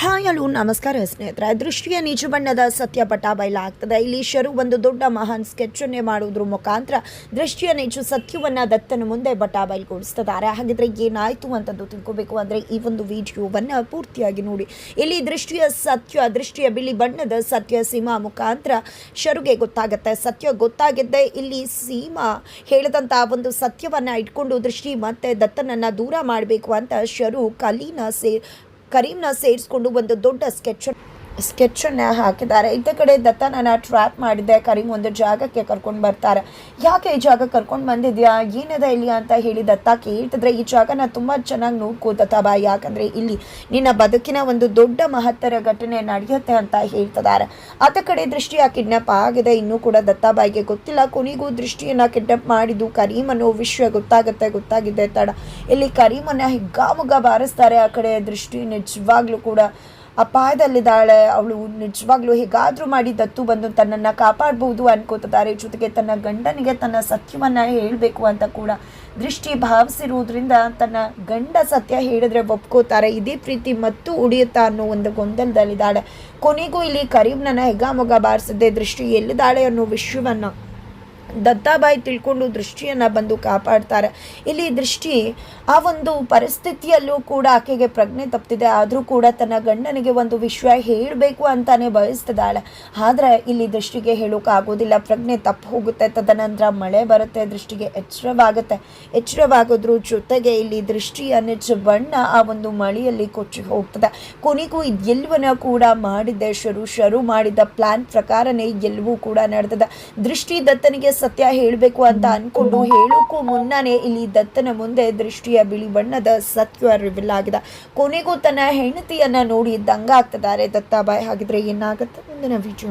Hi hello ನಮಸ್ಕಾರ ಸ್ನೇಹಿತರೆ. ದೃಷ್ಟಿಯ ನಿಜ ಬಣ್ಣದ ಸತ್ಯ ಪಟ ಬಯಲಾಗ್ತದೆ. ಇಲ್ಲಿ ಶರು ಒಂದು ದೊಡ್ಡ ಮಹಾನ್ ಸ್ಕೆಚ್ಚನ್ನೇ ಮಾಡುವುದ್ರ ಮುಖಾಂತರ ದೃಷ್ಟಿಯ ನಿಜ ಸತ್ಯವನ್ನು ದತ್ತನ ಮುಂದೆ ಬಟ ಬಯಲ್ಗೊಳಿಸ್ತಿದ್ದಾರೆ. ಹಾಗಿದ್ರೆ ಏನಾಯಿತು ಅಂತಂದು ತಿಳ್ಕೋಬೇಕು ಅಂದರೆ ಈ ಒಂದು ವಿಡಿಯೋವನ್ನು ಪೂರ್ತಿಯಾಗಿ ನೋಡಿ. ಇಲ್ಲಿ ದೃಷ್ಟಿಯ ಬಿಳಿ ಬಣ್ಣದ ಸತ್ಯ ಸೀಮಾ ಮುಖಾಂತರ ಶರುಗೆ ಗೊತ್ತಾಗುತ್ತೆ. ಸತ್ಯ ಗೊತ್ತಾಗಿದ್ದೆ ಇಲ್ಲಿ ಸೀಮಾ ಹೇಳಿದಂಥ ಒಂದು ಸತ್ಯವನ್ನು ಇಟ್ಕೊಂಡು ದೃಷ್ಟಿ ಮತ್ತೆ ದತ್ತನನ್ನು ದೂರ ಮಾಡಬೇಕು ಅಂತ ಶರು ಕರೀಮ್ನ ಸೇರಿಸ್ಕೊಂಡು ಒಂದು ದೊಡ್ಡ ಸ್ಕೆಚನ್ನು ಹಾಕಿದ್ದಾರೆ. ಇತ್ತ ಕಡೆ ದತ್ತನನ್ನು ಟ್ರ್ಯಾಪ್ ಮಾಡಿದ್ದೆ ಕರೀಮ್ ಒಂದು ಜಾಗಕ್ಕೆ ಕರ್ಕೊಂಡು ಬರ್ತಾರೆ. ಯಾಕೆ ಈ ಜಾಗ ಕರ್ಕೊಂಡು ಬಂದಿದ್ಯಾ, ಏನಿದೆ ಇಲ್ಲಿ ಅಂತ ಹೇಳಿ ದತ್ತ ಕೇಳ್ತಿದ್ರೆ, ಈ ಜಾಗನ ತುಂಬ ಚೆನ್ನಾಗಿ ನೋಡ್ಕೋ ದತ್ತಾಬಾ, ಯಾಕಂದರೆ ಇಲ್ಲಿ ನಿನ್ನ ಬದುಕಿನ ಒಂದು ದೊಡ್ಡ ಮಹತ್ತರ ಘಟನೆ ನಡೆಯುತ್ತೆ ಅಂತ ಹೇಳ್ತಿದ್ದಾರೆ. ಆತ ಕಡೆ ದೃಷ್ಟಿಯ ಕಿಡ್ನಾಪ್ ಆಗಿದೆ, ಇನ್ನೂ ಕೂಡ ದತ್ತಾಬಾಯಿಗೆ ಗೊತ್ತಿಲ್ಲ. ಕೊನೆಗೂ ದೃಷ್ಟಿಯನ್ನು ಕಿಡ್ನಾಪ್ ಮಾಡಿದ್ದು ಕರೀಮ್ ಅನ್ನೋ ವಿಷಯ ಗೊತ್ತಾಗಿದ್ದೆ ತಡ ಇಲ್ಲಿ ಕರೀಮನ್ನು ಹಿಗ್ಗಾಮುಗ್ಗ ಬಾರಿಸ್ತಾರೆ. ಆ ಕಡೆ ದೃಷ್ಟಿ ನಿಜವಾಗ್ಲೂ ಕೂಡ ಅಪಾಯದಲ್ಲಿದ್ದಾಳೆ. ಅವಳು ನಿಜವಾಗ್ಲೂ ಹೇಗಾದರೂ ಮಾಡಿ ದತ್ತು ಬಂದು ತನ್ನನ್ನು ಕಾಪಾಡ್ಬೋದು ಅನ್ಕೋತಿದ್ದಾರೆ. ಜೊತೆಗೆ ತನ್ನ ಗಂಡನಿಗೆ ತನ್ನ ಸತ್ಯವನ್ನು ಹೇಳಬೇಕು ಅಂತ ಕೂಡ ದೃಷ್ಟಿ ಭಾವಿಸಿರುವುದರಿಂದ ತನ್ನ ಗಂಡ ಸತ್ಯ ಹೇಳಿದ್ರೆ ಒಪ್ಕೋತಾರೆ. ಇದೇ ಪ್ರೀತಿ ಮತ್ತು ಉಳಿಯುತ್ತಾ ಅನ್ನೋ ಒಂದು ಗೊಂದಲದಲ್ಲಿದ್ದಾಳೆ. ಕೊನೆಗೂ ಇಲ್ಲಿ ಕರೀಮ್ನನ್ನು ಹೆಗ್ಗಾಮೊಗ್ಗ ಬಾರಿಸಿದ್ದೆ ದೃಷ್ಟಿ ಎಲ್ಲಿದ್ದಾಳೆ ಅನ್ನೋ ವಿಷಯವನ್ನು ದತ್ತಾಬಾಯಿ ತಿಳ್ಕೊಂಡು ದೃಷ್ಟಿಯನ್ನು ಬಂದು ಕಾಪಾಡ್ತಾರೆ. ಇಲ್ಲಿ ದೃಷ್ಟಿ ಆ ಒಂದು ಪರಿಸ್ಥಿತಿಯಲ್ಲೂ ಕೂಡ ಆಕೆಗೆ ಪ್ರಜ್ಞೆ ತಪ್ಪಿದೆ. ಆದರೂ ಕೂಡ ತನ್ನ ಗಂಡನಿಗೆ ಒಂದು ವಿಷಯ ಹೇಳಬೇಕು ಅಂತಾನೆ ಬಯಸ್ತಿದ್ದಾಳೆ. ಆದರೆ ಇಲ್ಲಿ ದೃಷ್ಟಿಗೆ ಹೇಳೋಕ್ಕಾಗೋದಿಲ್ಲ, ಪ್ರಜ್ಞೆ ತಪ್ಪು ಹೋಗುತ್ತೆ. ತದನಂತರ ಮಳೆ ಬರುತ್ತೆ, ದೃಷ್ಟಿಗೆ ಎಚ್ಚರವಾಗೋದ್ರ ಜೊತೆಗೆ ಇಲ್ಲಿ ದೃಷ್ಟಿಯ ನಿಜ ಬಣ್ಣ ಆ ಒಂದು ಮಳೆಯಲ್ಲಿ ಕೊಚ್ಚಿ ಹೋಗ್ತದೆ. ಕೊನೆಗೂ ಎಲ್ಲವನ್ನ ಕೂಡ ಮಾಡಿದ್ದೆ ಶರು ಮಾಡಿದ ಪ್ಲಾನ್ ಪ್ರಕಾರನೇ ಎಲ್ಲವೂ ಕೂಡ ನಡೆದಿದೆ. ದೃಷ್ಟಿ ದತ್ತನಿಗೆ ಸತ್ಯ ಹೇಳಬೇಕು ಅಂತ ಅನ್ಕೊಂಡು ಹೇಳೋಕ್ಕೂ ಮುನ್ನನೇ ಇಲ್ಲಿ ದತ್ತನ ಮುಂದೆ ದೃಷ್ಟಿಯ ಬಿಳಿ ಬಣ್ಣದ ಸತ್ಯ ರಿವೀಲ್ ಆಗಿದೆ. ಕೊನೆಗೂ ತನ್ನ ಹೆಂಡತಿಯನ್ನ ನೋಡಿ ದಂಗಾಗ್ತಿದ್ದಾರೆ ದತ್ತಾಬಾಯಿ. ಹಾಗಿದ್ರೆ ಏನಾಗುತ್ತೆ ಮುಂದಿನ ವಿಡಿಯೋ